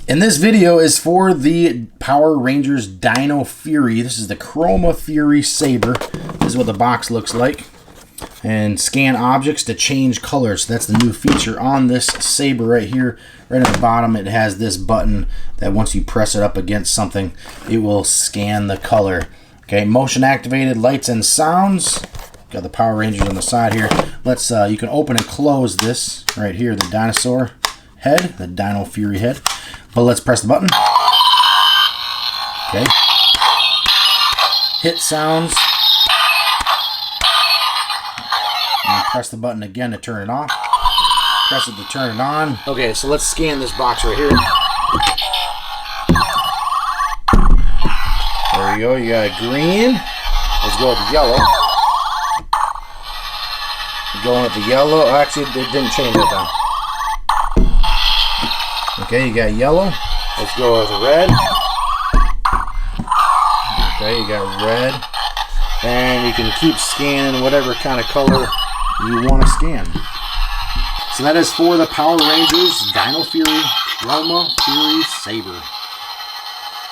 And this video is for the Power Rangers Dino Fury. This is the Chromafury Saber. This is what the box looks like. And scan objects to change colors. That's the new feature on this Saber right here. Right at the bottom it has this button that once you press it up against something, it will scan the color. Okay, motion activated lights and sounds. Got the Power Rangers on the side here. Let's you can open and close this right here, the dinosaur head, the Dino Fury head. But let's press the button. Okay. Hit sounds. And press the button again to turn it off. Press it to turn it on. Okay, so let's scan this box right here. There you go. You got a green. Let's go with the yellow. Going with the yellow. Actually, it didn't change that time. Okay, you got yellow. Let's go with red. Okay, you got red. And you can keep scanning whatever kind of color you want to scan. So that is for the Power Rangers Dino Fury Chromafury Saber.